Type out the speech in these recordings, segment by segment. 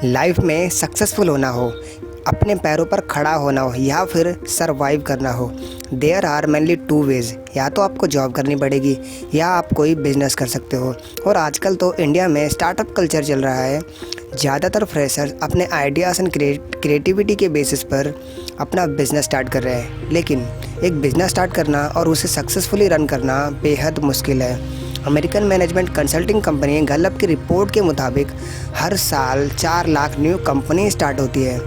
Life में successful होना हो, अपने पैरों पर खड़ा होना हो या फिर सरवाइव करना हो, there are mainly two ways. या तो आपको जॉब करनी पड़ेगी या आप कोई बिजनेस कर सकते हो। और आजकल तो इंडिया में स्टार्टअप कल्चर चल रहा है। ज़्यादातर फ्रेशर्स अपने आइडियाज़ एंड क्रिएटिविटी के बेसिस पर अपना बिजनेस स्टार्ट कर रहे हैं, लेकिन एक बिजनेस स्टार्ट करना और उसे सक्सेसफुली रन करना बेहद मुश्किल है। American management consulting company Gallup की रिपोर्ट के मुताबिक हर साल 4 लाख न्यू कंपनी स्टार्ट होती है,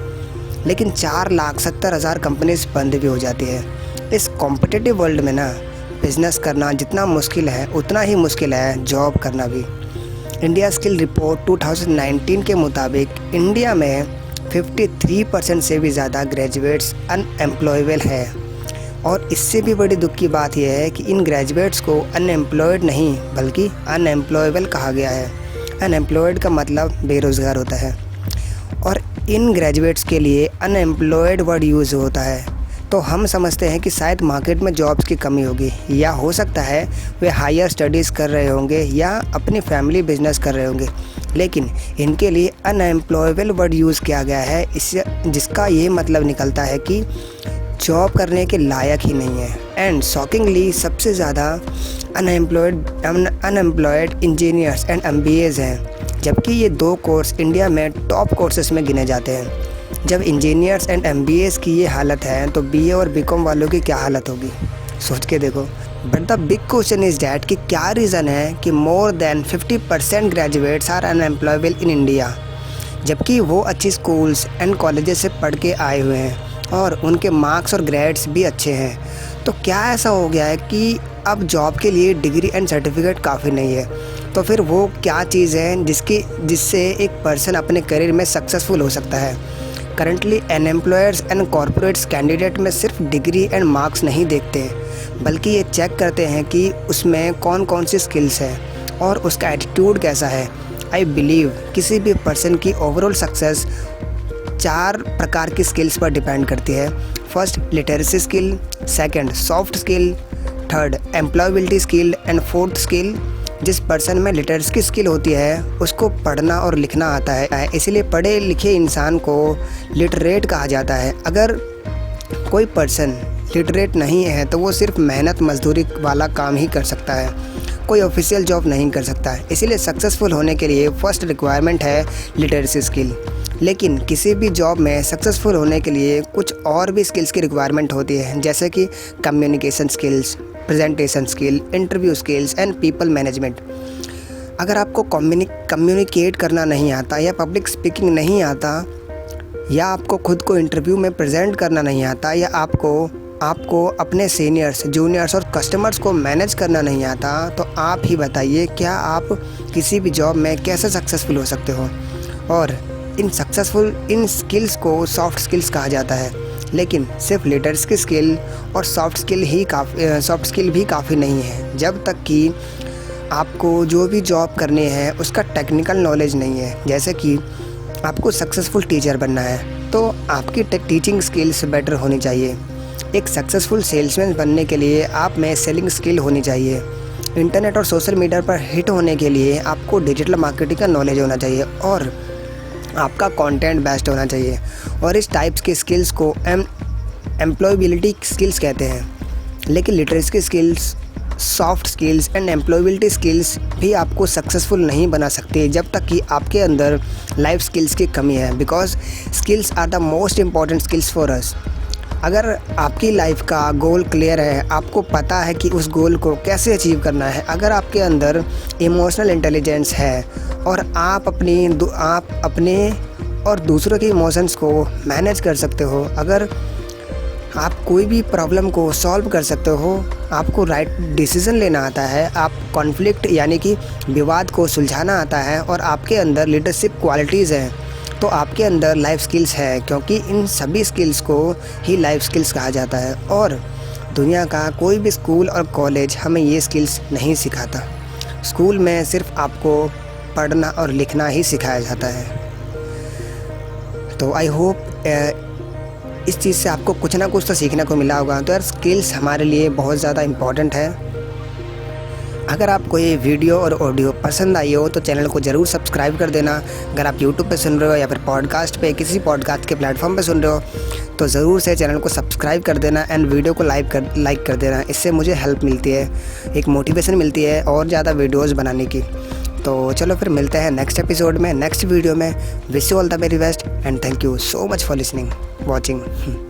लेकिन 4,70,000 कंपनीज बंद भी हो जाती है। इस कॉम्पिटिटिव वर्ल्ड में ना बिज़नेस करना जितना मुश्किल है उतना ही मुश्किल है जॉब करना भी। इंडिया स्किल रिपोर्ट 2019 के मुताबिक इंडिया में 53% से भी ज़्यादा ग्रेजुएट्स अनएम्प्लॉयबल है। और इससे भी बड़ी दुख की बात यह है कि इन ग्रेजुएट्स को अनएम्प्लॉयड नहीं बल्कि अनएम्प्लॉयबल कहा गया है। अनएम्प्लॉयड का मतलब बेरोज़गार होता है और इन ग्रेजुएट्स के लिए अनएम्प्लॉयड वर्ड यूज़ होता है। तो हम समझते हैं कि शायद मार्केट में जॉब्स की कमी होगी, या हो सकता है वे हायर स्टडीज़ कर रहे होंगे या अपनी फैमिली बिजनेस कर रहे होंगे, लेकिन इनके लिए अनएम्प्लॉयबल वर्ड यूज़ किया गया है, इससे जिसका ये मतलब निकलता है कि जॉब करने के लायक ही नहीं है। एंड शॉकिंगली सबसे ज़्यादा अनएम्प्लॉयड इंजीनियर्स एंड MBAs हैं, जबकि ये 2 कोर्स इंडिया में टॉप कोर्सेस में गिने जाते हैं। जब इंजीनियर्स एंड MBAs की ये हालत है तो BA और BCom वालों की क्या हालत होगी, सोच के देखो। But the big question is that कि क्या रीज़न है कि more than 50% graduates are unemployable in India, जबकि वो अच्छी स्कूल्स एंड कॉलेजेस से पढ़ के आए हुए हैं और उनके मार्क्स और ग्रेड्स भी अच्छे हैं। तो क्या ऐसा हो गया है कि अब जॉब के लिए डिग्री एंड सर्टिफिकेट काफ़ी नहीं है? तो फिर वो क्या चीज़ है जिससे एक पर्सन अपने करियर में सक्सेसफुल हो सकता है? करंटली अनएम्प्लॉयर्स एंड कॉरपोरेट्स कैंडिडेट में सिर्फ डिग्री एंड मार्क्स नहीं देखते, बल्कि ये चेक करते हैं कि उसमें कौन कौन सी स्किल्स है और उसका एटीट्यूड कैसा है। आई बिलीव किसी भी पर्सन की ओवरऑल सक्सेस 4 प्रकार की स्किल्स पर डिपेंड करती है। First literacy skill, second soft skill, third employability skill and fourth skill. जिस पर्सन में लिटरेसी की स्किल होती है उसको पढ़ना और लिखना आता है, इसीलिए पढ़े लिखे इंसान को लिटरेट कहा जाता है। अगर कोई पर्सन लिटरेट नहीं है तो वो सिर्फ मेहनत मजदूरी वाला काम ही कर सकता है, कोई ऑफिशियल जॉब नहीं कर सकता है। इसीलिए सक्सेसफुल होने के लिए फर्स्ट रिक्वायरमेंट है लिटरेसी स्किल। लेकिन किसी भी जॉब में सक्सेसफुल होने के लिए कुछ और भी स्किल्स की रिक्वायरमेंट होती है, जैसे कि communication skills, presentation skill, interview skills and people management. अगर आपको कम्युनिकेट करना नहीं आता या पब्लिक स्पीकिंग नहीं आता, या आपको खुद को इंटरव्यू में प्रेजेंट करना नहीं आता, या आपको अपने सीनियर्स, जूनियर्स और कस्टमर्स को मैनेज करना नहीं आता, तो आप ही बताइए क्या आप किसी भी जॉब में कैसे सक्सेसफुल हो सकते हो? और इन स्किल्स को सॉफ्ट स्किल्स कहा जाता है, लेकिन सिर्फ लिटरेसी स्किल और सॉफ्ट स्किल भी काफ़ी नहीं है जब तक कि आपको जो भी जॉब करनी है उसका टेक्निकल नॉलेज नहीं है। जैसे कि आपको सक्सेसफुल टीचर बनना है तो आपकी टीचिंग स्किल्स बेटर होनी चाहिए। एक सक्सेसफुल सेल्समैन बनने के लिए आप में सेलिंग स्किल होनी चाहिए। इंटरनेट और सोशल मीडिया पर हिट होने के लिए आपको डिजिटल मार्केटिंग का नॉलेज होना चाहिए और आपका कंटेंट बेस्ट होना चाहिए। और इस टाइप्स के स्किल्स को एम्प्लॉयबिलिटी स्किल्स कहते हैं। लेकिन literacy skills, soft skills and employability skills भी आपको सक्सेसफुल नहीं बना सकते जब तक कि आपके अंदर लाइफ स्किल्स की कमी है, because skills are the most important skills for us. अगर आपकी लाइफ का गोल क्लियर है, आपको पता है कि उस गोल को कैसे अचीव करना है, अगर आपके अंदर इमोशनल इंटेलिजेंस है और आप अपने और दूसरों के इमोशंस को मैनेज कर सकते हो, अगर आप कोई भी प्रॉब्लम को सॉल्व कर सकते हो, आपको राइट डिसीज़न लेना आता है, आप कॉन्फ्लिक्ट यानी कि विवाद को सुलझाना आता है और आपके अंदर लीडरशिप क्वालिटीज़ हैं, तो आपके अंदर लाइफ स्किल्स है, क्योंकि इन सभी स्किल्स को ही लाइफ स्किल्स कहा जाता है। और दुनिया का कोई भी स्कूल और कॉलेज हमें ये स्किल्स नहीं सिखाता। स्कूल में सिर्फ आपको पढ़ना और लिखना ही सिखाया जाता है। तो आई होप इस चीज़ से आपको कुछ ना कुछ तो सीखने को मिला होगा। तो यार स्किल्स हमारे लिए बहुत ज़्यादा इम्पॉर्टेंट है। अगर आपको ये वीडियो और ऑडियो पसंद आई हो तो चैनल को ज़रूर सब्सक्राइब कर देना। अगर आप यूट्यूब पे सुन रहे हो या फिर पॉडकास्ट पे किसी पॉडकास्ट के प्लेटफॉर्म पे सुन रहे हो तो ज़रूर से चैनल को सब्सक्राइब कर देना एंड वीडियो को लाइक कर देना। इससे मुझे हेल्प मिलती है, एक मोटिवेशन मिलती है और ज़्यादा वीडियोज़ बनाने की। तो चलो फिर मिलते हैं नेक्स्ट एपिसोड में, नेक्स्ट वीडियो में। Wish you all the very best and thank you so much for listening watching.